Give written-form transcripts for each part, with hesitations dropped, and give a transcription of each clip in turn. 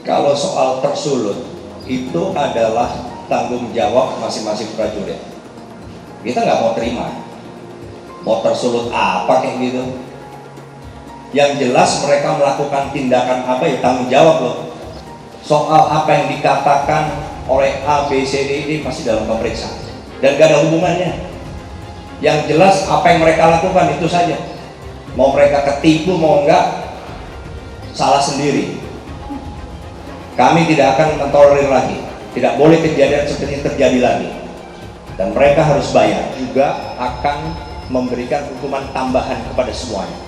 Kalau soal tersulut, itu adalah tanggung jawab masing-masing prajurit. Kita nggak mau terima. Mau tersulut apa kayak gitu. Yang jelas mereka melakukan tindakan apa ya tanggung jawab loh. Soal apa yang dikatakan oleh A, B, C, D ini masih dalam pemeriksaan. Dan gak ada hubungannya. Yang jelas apa yang mereka lakukan itu saja. Mau mereka ketipu mau enggak, salah sendiri. Kami tidak akan mentolerir lagi. Tidak boleh kejadian seperti ini terjadi lagi. Dan mereka harus bayar. Juga akan memberikan hukuman tambahan kepada semuanya,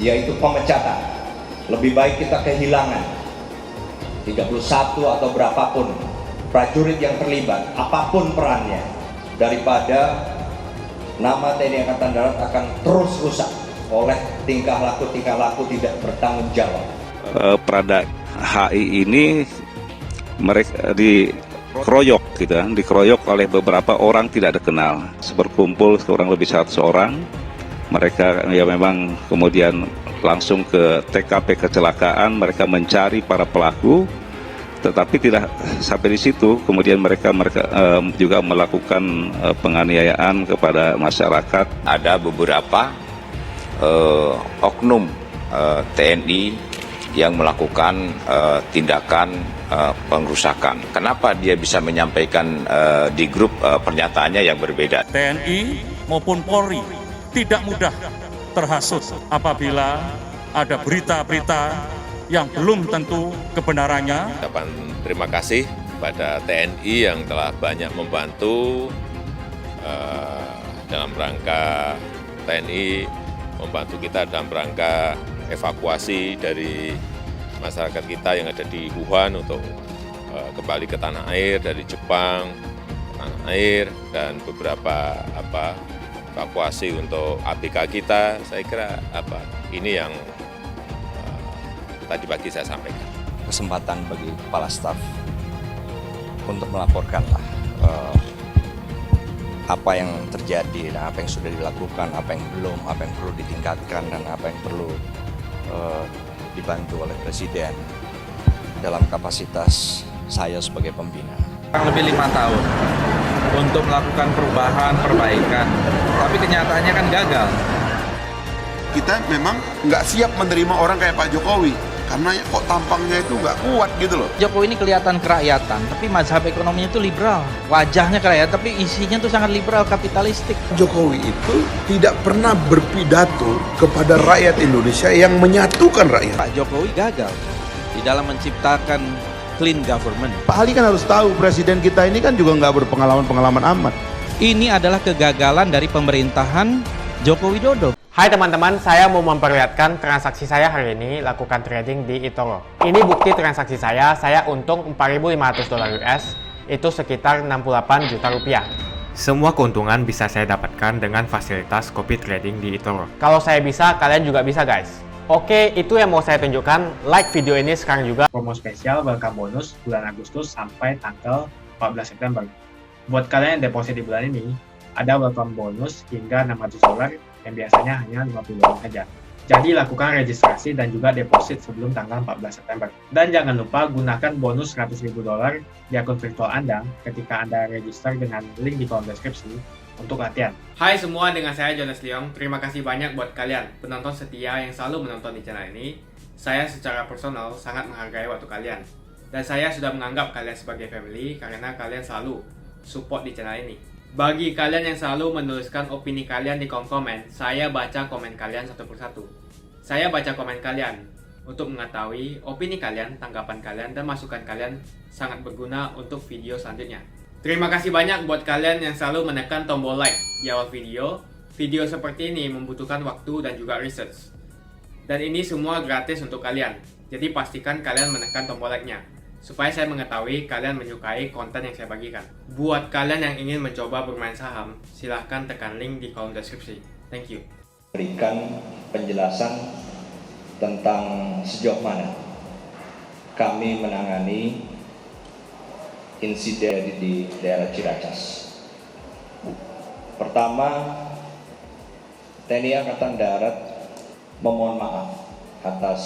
yaitu pemecatan. Lebih baik kita kehilangan 31 atau berapapun prajurit yang terlibat, apapun perannya, daripada nama TNI Angkatan Darat akan terus rusak oleh tingkah laku tidak bertanggung jawab. Prada HI ini mereka dikeroyok gitu kan, dikeroyok oleh beberapa orang tidak dikenal. Berkumpul kurang lebih 100 orang. Mereka ya memang kemudian langsung ke TKP kecelakaan, mereka mencari para pelaku, tetapi tidak sampai di situ. Kemudian mereka juga melakukan penganiayaan kepada masyarakat. Ada beberapa oknum TNI yang melakukan tindakan pengrusakan. Kenapa dia bisa menyampaikan di grup pernyataannya yang berbeda? TNI maupun Polri tidak mudah terhasut apabila ada berita-berita yang belum tentu kebenarannya. Ucapan terima kasih pada TNI yang telah banyak membantu dalam rangka TNI membantu kita dalam rangka evakuasi dari masyarakat kita yang ada di Wuhan untuk kembali ke tanah air dari Jepang, tanah air, dan beberapa evakuasi untuk ABK kita. Saya kira ini yang tadi pagi saya sampaikan. Kesempatan bagi kepala staf untuk melaporkanlah apa yang terjadi dan apa yang sudah dilakukan, apa yang belum, apa yang perlu ditingkatkan, dan apa yang perlu dibantu oleh Presiden dalam kapasitas saya sebagai pembina. Lebih 5 tahun untuk melakukan perubahan, perbaikan, tapi kenyataannya kan gagal. Kita memang nggak siap menerima orang kayak Pak Jokowi, karena kok tampangnya itu nggak kuat gitu loh. Jokowi ini kelihatan kerakyatan, tapi mazhab ekonominya itu liberal. Wajahnya kerakyatan, tapi isinya tuh sangat liberal, kapitalistik. Jokowi itu tidak pernah berpidato kepada rakyat Indonesia yang menyatukan rakyat. Pak Jokowi gagal di dalam menciptakan clean government. Pak Ali kan harus tahu, presiden kita ini kan juga nggak berpengalaman amat. Ini adalah kegagalan dari pemerintahan Joko Widodo. Hai teman-teman, saya mau memperlihatkan transaksi saya hari ini lakukan trading di eToro. Ini bukti transaksi saya untung 4.500 dolar US, itu sekitar 68 juta rupiah. Semua keuntungan bisa saya dapatkan dengan fasilitas copy trading di eToro. Kalau saya bisa, kalian juga bisa guys. Oke, itu yang mau saya tunjukkan. Like video ini sekarang juga. Promo spesial welcome bonus bulan Agustus sampai tanggal 14 September. Buat kalian yang deposit di bulan ini, ada welcome bonus hingga 600 dolar yang biasanya hanya 50 dolar saja. Jadi lakukan registrasi dan juga deposit sebelum tanggal 14 September. Dan jangan lupa gunakan bonus 100.000 dolar di akun virtual Anda ketika Anda register dengan link di kolom deskripsi untuk latihan. Hai semua, dengan saya Jonas Leong. Terima kasih banyak buat kalian penonton setia yang selalu menonton di channel ini. Saya secara personal sangat menghargai waktu kalian. Dan saya sudah menganggap kalian sebagai family karena kalian selalu support di channel ini. Bagi kalian yang selalu menuliskan opini kalian di kolom komen, saya baca komen kalian satu persatu. Saya baca komen kalian untuk mengetahui opini kalian, tanggapan kalian, dan masukan kalian sangat berguna untuk video selanjutnya. Terima kasih banyak buat kalian yang selalu menekan tombol like di awal video. Video seperti ini membutuhkan waktu dan juga research. Dan ini semua gratis untuk kalian. Jadi pastikan kalian menekan tombol like-nya, supaya saya mengetahui kalian menyukai konten yang saya bagikan. Buat kalian yang ingin mencoba bermain saham, silahkan tekan link di kolom deskripsi. Thank you. Berikan penjelasan tentang sejauh mana kami menangani insiden di daerah Ciracas. Pertama, TNI Angkatan Darat memohon maaf atas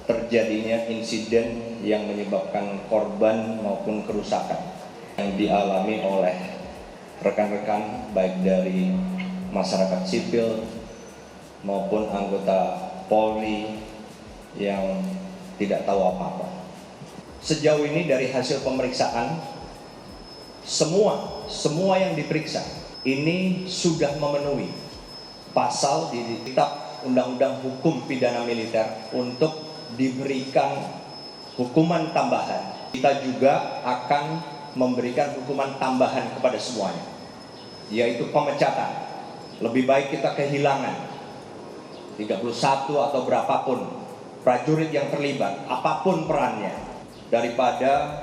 terjadinya insiden yang menyebabkan korban maupun kerusakan yang dialami oleh rekan-rekan baik dari masyarakat sipil maupun anggota Polri yang tidak tahu apa-apa. Sejauh ini dari hasil pemeriksaan, semua yang diperiksa ini sudah memenuhi pasal di Kitab Undang-Undang Hukum Pidana Militer untuk diberikan hukuman tambahan. Kita juga akan memberikan hukuman tambahan kepada semuanya, yaitu pemecatan. Lebih baik kita kehilangan 31 atau berapapun prajurit yang terlibat, apapun perannya, daripada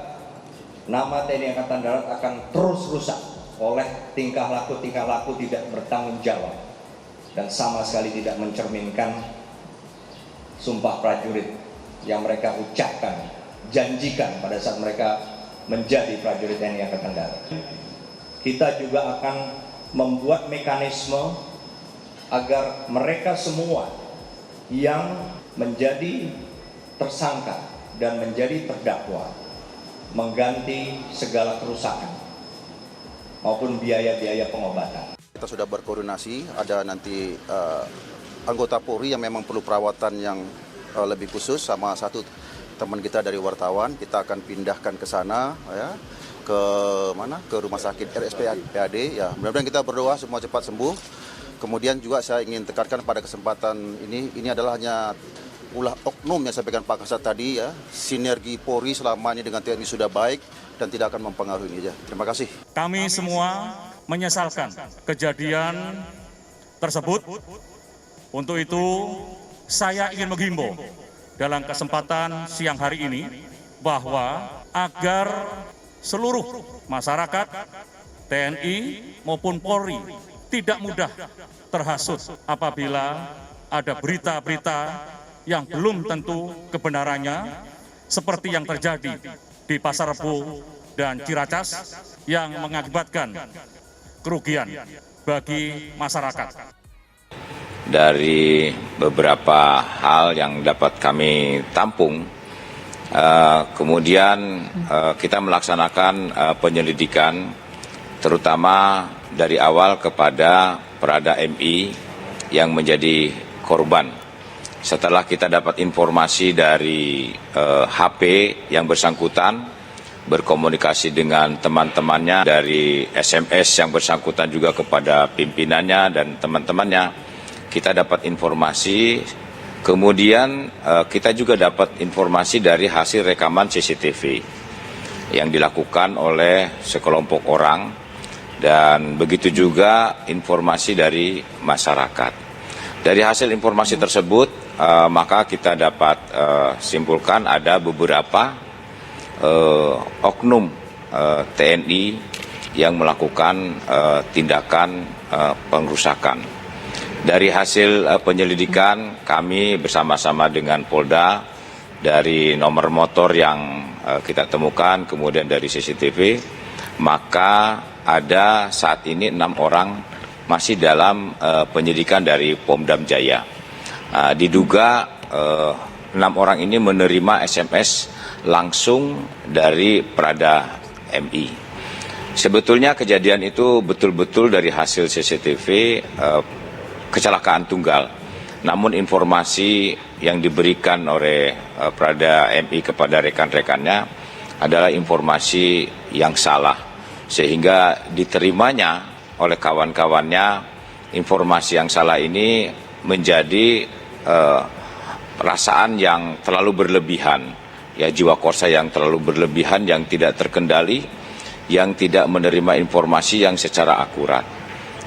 nama TNI Angkatan Darat akan terus rusak oleh tingkah laku tidak bertanggung jawab dan sama sekali tidak mencerminkan sumpah prajurit yang mereka ucapkan, janjikan pada saat mereka menjadi prajurit TNI Angkatan Darat. Kita juga akan membuat mekanisme agar mereka semua yang menjadi tersangka dan menjadi terdakwa mengganti segala kerusakan maupun biaya-biaya pengobatan. Kita sudah berkoordinasi, ada nanti anggota Polri yang memang perlu perawatan yang lebih khusus sama satu teman kita dari wartawan. Kita akan pindahkan ke sana, ya, ke mana? Ke rumah sakit RSPAD. Ya, mudah-mudahan kita berdoa semua cepat sembuh. Kemudian juga saya ingin tekankan pada kesempatan ini adalah hanya ulah oknum yang sampaikan Pak Kasat tadi, ya. Sinergi Polri selama ini dengan TNI sudah baik dan tidak akan mempengaruhi ini aja. Terima kasih. Kami semua menyesalkan kejadian tersebut. Untuk itu, saya ingin menghimbau dalam kesempatan siang hari ini bahwa agar seluruh masyarakat, TNI maupun Polri tidak mudah terhasut apabila ada berita-berita yang belum tentu kebenarannya seperti yang terjadi di Pasar Rebo dan Ciracas yang mengakibatkan kerugian bagi masyarakat. Dari beberapa hal yang dapat kami tampung, kemudian kita melaksanakan penyelidikan terutama dari awal kepada Prada MI yang menjadi korban. Setelah kita dapat informasi dari HP yang bersangkutan, berkomunikasi dengan teman-temannya, dari SMS yang bersangkutan juga kepada pimpinannya dan teman-temannya, kita dapat informasi. Kemudian kita juga dapat informasi dari hasil rekaman CCTV yang dilakukan oleh sekelompok orang, dan begitu juga informasi dari masyarakat. Dari hasil informasi tersebut, maka kita dapat simpulkan ada beberapa oknum TNI yang melakukan tindakan pengrusakan. Dari hasil penyelidikan, kami bersama-sama dengan Polda, dari nomor motor yang kita temukan, kemudian dari CCTV, maka ada saat ini 6 orang masih dalam penyidikan dari Pomdam Jaya. Diduga 6 orang ini menerima SMS langsung dari Prada MI. Sebetulnya kejadian itu betul-betul dari hasil CCTV kecelakaan tunggal. Namun informasi yang diberikan oleh Prada MI kepada rekan-rekannya adalah informasi yang salah, sehingga diterimanya oleh kawan-kawannya informasi yang salah ini menjadi perasaan yang terlalu berlebihan, ya, jiwa korsa yang terlalu berlebihan, yang tidak terkendali, yang tidak menerima informasi yang secara akurat,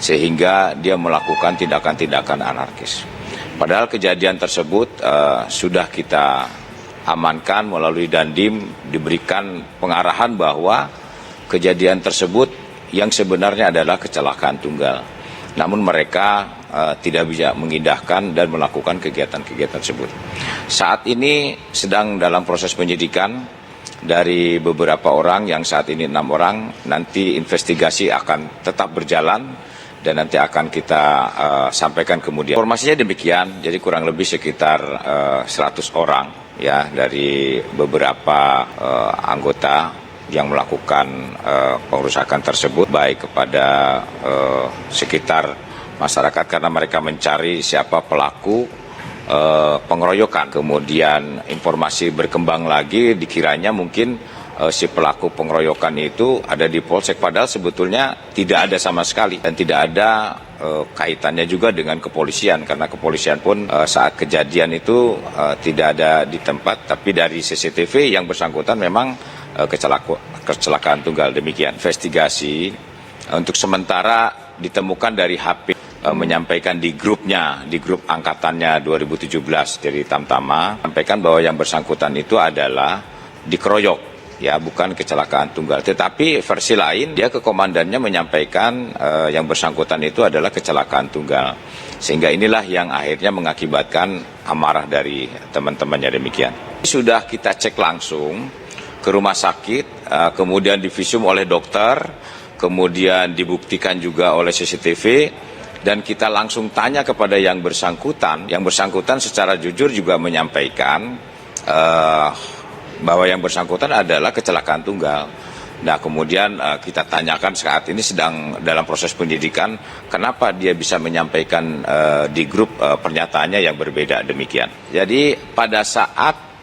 sehingga dia melakukan tindakan-tindakan anarkis. Padahal kejadian tersebut sudah kita amankan melalui Dandim, diberikan pengarahan bahwa kejadian tersebut yang sebenarnya adalah kecelakaan tunggal. Namun mereka tidak bisa mengindahkan dan melakukan kegiatan-kegiatan tersebut. Saat ini sedang dalam proses penyidikan dari beberapa orang, yang saat ini 6 orang. Nanti investigasi akan tetap berjalan dan nanti akan kita sampaikan kemudian. Informasinya demikian, jadi kurang lebih sekitar 100 orang ya dari beberapa anggota yang melakukan pengerusakan tersebut, baik kepada sekitar masyarakat karena mereka mencari siapa pelaku pengeroyokan. Kemudian informasi berkembang lagi, dikiranya mungkin si pelaku pengeroyokan itu ada di Polsek, padahal sebetulnya tidak ada sama sekali dan tidak ada kaitannya juga dengan kepolisian, karena kepolisian pun saat kejadian itu tidak ada di tempat, tapi dari CCTV yang bersangkutan memang kecelakaan tunggal. Demikian investigasi untuk sementara ditemukan dari HP menyampaikan di grupnya, di grup angkatannya 2017 dari Tamtama, sampaikan bahwa yang bersangkutan itu adalah dikeroyok, ya bukan kecelakaan tunggal. Tetapi versi lain dia ke komandannya menyampaikan yang bersangkutan itu adalah kecelakaan tunggal. Sehingga inilah yang akhirnya mengakibatkan amarah dari teman-temannya. Demikian. Sudah kita cek langsung ke rumah sakit, kemudian divisum oleh dokter, kemudian dibuktikan juga oleh CCTV, dan kita langsung tanya kepada yang bersangkutan. Yang bersangkutan secara jujur juga menyampaikan bahwa yang bersangkutan adalah kecelakaan tunggal. Nah, kemudian kita tanyakan saat ini sedang dalam proses penyidikan, kenapa dia bisa menyampaikan di grup pernyataannya yang berbeda demikian. Jadi pada saat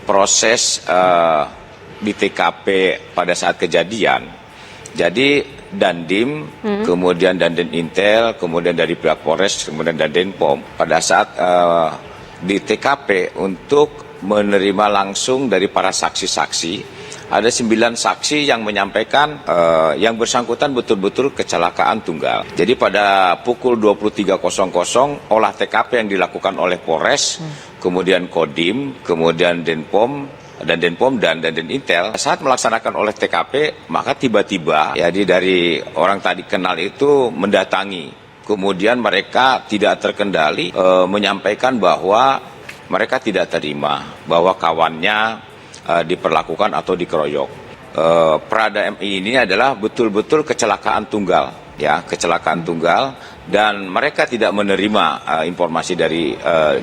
proses di TKP pada saat kejadian, jadi Dandim, kemudian Dandim Intel, kemudian dari pihak Polres, kemudian Dandim POM, pada saat di TKP untuk menerima langsung dari para saksi-saksi, ada 9 saksi yang menyampaikan yang bersangkutan betul-betul kecelakaan tunggal. Jadi pada pukul 23.00 olah TKP yang dilakukan oleh Polres, kemudian Kodim, kemudian Denpom dan Dandim Intel, saat melaksanakan olah TKP, maka tiba-tiba ya dari orang tadi kenal itu mendatangi. Kemudian mereka tidak terkendali menyampaikan bahwa mereka tidak terima bahwa kawannya diperlakukan atau dikeroyok. Prada MI ini adalah betul-betul kecelakaan tunggal, ya kecelakaan tunggal, dan mereka tidak menerima informasi dari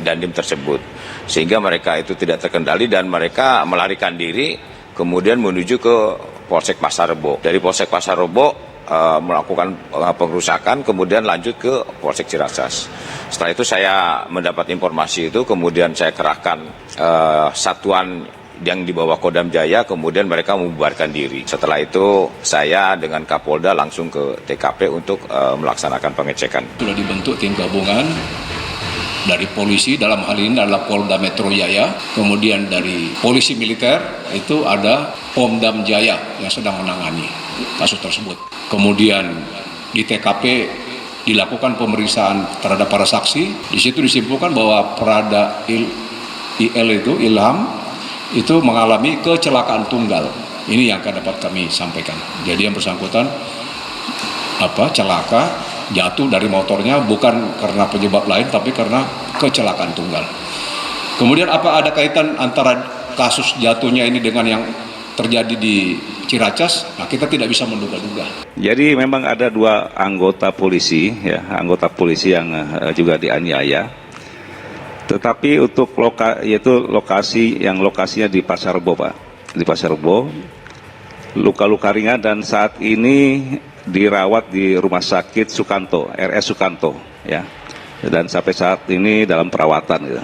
Dandim tersebut, sehingga mereka itu tidak terkendali dan mereka melarikan diri, kemudian menuju ke Polsek Pasar Rebo. Dari Polsek Pasar Rebo melakukan pengerusakan, kemudian lanjut ke Polsek Ciracas. Setelah itu saya mendapat informasi itu, kemudian saya kerahkan satuan yang dibawa Kodam Jaya, kemudian mereka membubarkan diri. Setelah itu saya dengan Kapolda langsung ke TKP untuk melaksanakan pengecekan. Sudah dibentuk tim gabungan dari polisi, dalam hal ini adalah Polda Metro Jaya, kemudian dari polisi militer itu ada Pomdam Jaya yang sedang menangani kasus tersebut. Kemudian di TKP dilakukan pemeriksaan terhadap para saksi. Di situ disimpulkan bahwa Prada IL itu Ilham itu mengalami kecelakaan tunggal. Ini yang akan dapat kami sampaikan. Jadi yang bersangkutan celaka, jatuh dari motornya bukan karena penyebab lain, tapi karena kecelakaan tunggal. Kemudian apa ada kaitan antara kasus jatuhnya ini dengan yang terjadi di Ciracas? Nah, kita tidak bisa menduga-duga. Jadi memang ada 2 anggota polisi, ya, anggota polisi yang juga dianiaya. Tetapi untuk lokasinya di Pasar Rebo, Pak. Di Pasar Rebo, luka-luka ringan dan saat ini dirawat di Rumah Sakit Sukanto, RS Sukanto, ya. Dan sampai saat ini dalam perawatan, gitu.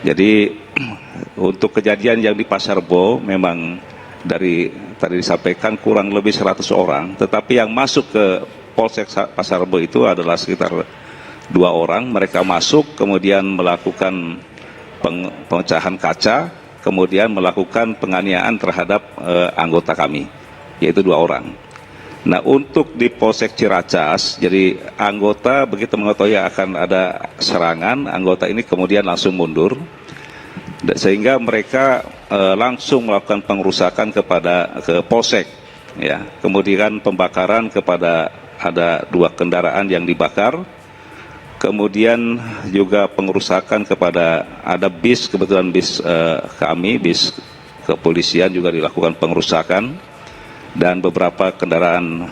Jadi untuk kejadian yang di Pasar Rebo memang dari tadi disampaikan kurang lebih 100 orang, tetapi yang masuk ke Polsek Pasar Rebo itu adalah sekitar 2 orang. Mereka masuk kemudian melakukan pemecahan kaca, kemudian melakukan penganiayaan terhadap anggota kami, yaitu 2 orang. Nah, untuk di Polsek Ciracas, jadi anggota begitu mengetahui akan ada serangan, anggota ini kemudian langsung mundur, sehingga mereka langsung melakukan pengerusakan ke Polsek, ya. Kemudian pembakaran kepada ada 2 kendaraan yang dibakar. Kemudian juga pengerusakan kepada ada bis, kebetulan bis kami, bis kepolisian juga dilakukan pengerusakan, dan beberapa kendaraan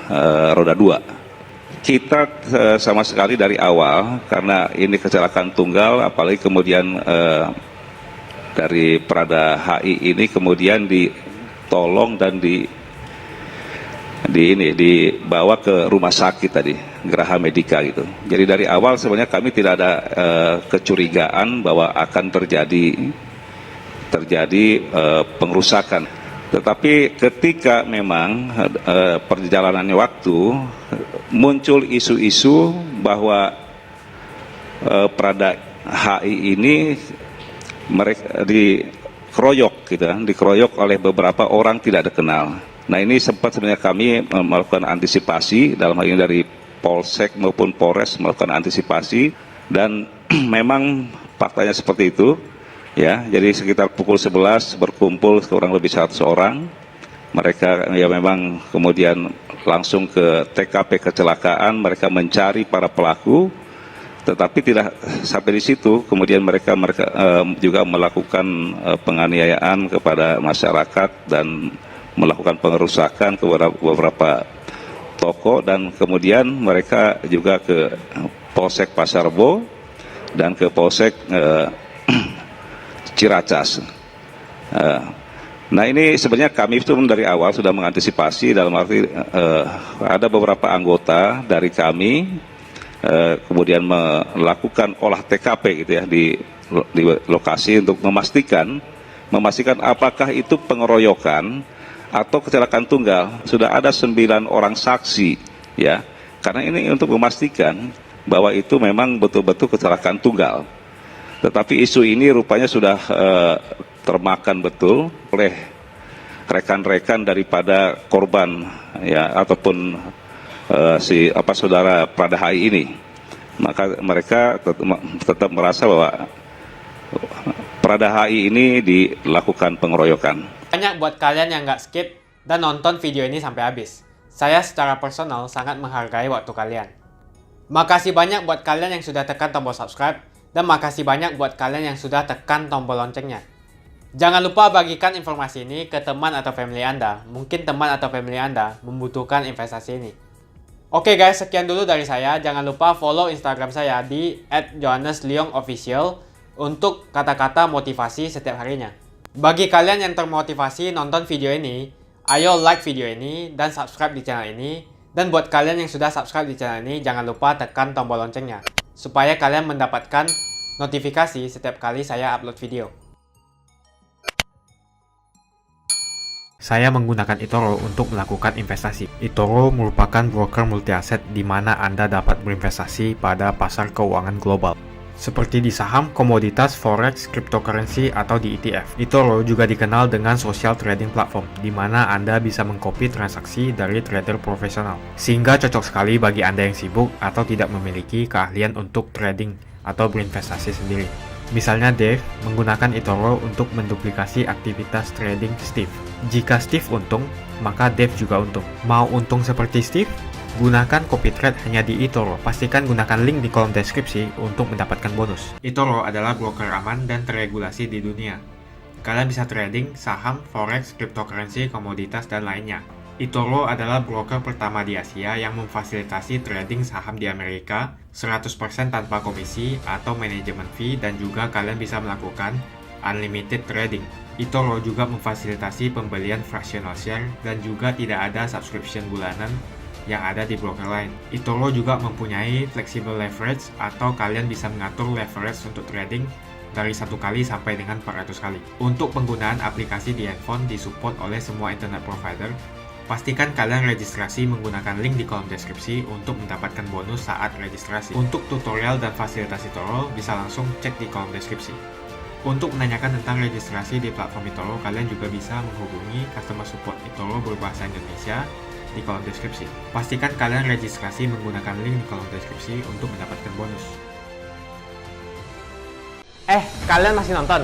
roda 2. Kita sama sekali dari awal, karena ini kecelakaan tunggal, apalagi kemudian dari Prada HI ini kemudian ditolong dan dibawa ke rumah sakit tadi, Geraha Medica gitu. Jadi dari awal sebenarnya kami tidak ada kecurigaan bahwa akan terjadi pengerusakan. Tetapi ketika memang perjalanannya waktu muncul isu-isu bahwa Prada HI ini mereka dikeroyok oleh beberapa orang tidak dikenal. Nah ini sempat sebenarnya kami melakukan antisipasi, dalam hal ini dari Polsek maupun Polres melakukan antisipasi, dan memang faktanya seperti itu. Ya, jadi sekitar pukul 11 berkumpul kurang lebih 100 orang. Mereka ya memang kemudian langsung ke TKP kecelakaan, mereka mencari para pelaku, tetapi tidak sampai di situ. Kemudian mereka juga melakukan penganiayaan kepada masyarakat dan melakukan pengerusakan ke beberapa toko, dan kemudian mereka juga ke Polsek Pasar Rebo dan ke Polsek Ciracas. Nah ini sebenarnya kami itu dari awal sudah mengantisipasi, dalam arti ada beberapa anggota dari kami kemudian melakukan olah TKP gitu ya di lokasi untuk memastikan apakah itu pengeroyokan atau kecelakaan tunggal. Sudah ada 9 orang saksi ya, karena ini untuk memastikan bahwa itu memang betul-betul kecelakaan tunggal. Tetapi isu ini rupanya sudah termakan betul oleh rekan-rekan daripada korban ya, ataupun saudara Prada HI ini. Maka mereka tetap merasa bahwa Prada HI ini dilakukan pengeroyokan. Banyak buat kalian yang nggak skip dan nonton video ini sampai habis. Saya secara personal sangat menghargai waktu kalian. Makasih banyak buat kalian yang sudah tekan tombol subscribe, dan makasih banyak buat kalian yang sudah tekan tombol loncengnya. Jangan lupa bagikan informasi ini ke teman atau family Anda. Mungkin teman atau family Anda membutuhkan investasi ini. Oke guys, sekian dulu dari saya. Jangan lupa follow Instagram saya di @johannesleongofficial untuk kata-kata motivasi setiap harinya. Bagi kalian yang termotivasi nonton video ini, ayo like video ini dan subscribe di channel ini. Dan buat kalian yang sudah subscribe di channel ini, jangan lupa tekan tombol loncengnya supaya kalian mendapatkan notifikasi setiap kali saya upload video. Saya menggunakan eToro untuk melakukan investasi. eToro merupakan broker multi aset di mana Anda dapat berinvestasi pada pasar keuangan global, seperti di saham, komoditas, forex, cryptocurrency, atau di ETF. eToro juga dikenal dengan social trading platform, di mana Anda bisa mengcopy transaksi dari trader profesional, sehingga cocok sekali bagi Anda yang sibuk atau tidak memiliki keahlian untuk trading atau berinvestasi sendiri. Misalnya Dave menggunakan eToro untuk menduplikasi aktivitas trading Steve. Jika Steve untung, maka Dave juga untung. Mau untung seperti Steve? Gunakan copy trade hanya di eToro. Pastikan gunakan link di kolom deskripsi untuk mendapatkan bonus. eToro adalah broker aman dan terregulasi di dunia. Kalian bisa trading saham, forex, cryptocurrency, komoditas, dan lainnya. eToro adalah broker pertama di Asia yang memfasilitasi trading saham di Amerika 100% tanpa komisi atau manajemen fee, dan juga kalian bisa melakukan unlimited trading. eToro juga memfasilitasi pembelian fractional share dan juga tidak ada subscription bulanan yang ada di broker lain. eToro juga mempunyai flexible leverage atau kalian bisa mengatur leverage untuk trading dari 1 kali sampai dengan 400 kali. Untuk penggunaan aplikasi di handphone disupport oleh semua internet provider. Pastikan kalian registrasi menggunakan link di kolom deskripsi untuk mendapatkan bonus saat registrasi. Untuk tutorial dan fasilitas eToro bisa langsung cek di kolom deskripsi. Untuk menanyakan tentang registrasi di platform eToro, kalian juga bisa menghubungi customer support eToro berbahasa Indonesia di kolom deskripsi. Pastikan kalian registrasi menggunakan link di kolom deskripsi untuk mendapatkan bonus. Kalian masih nonton?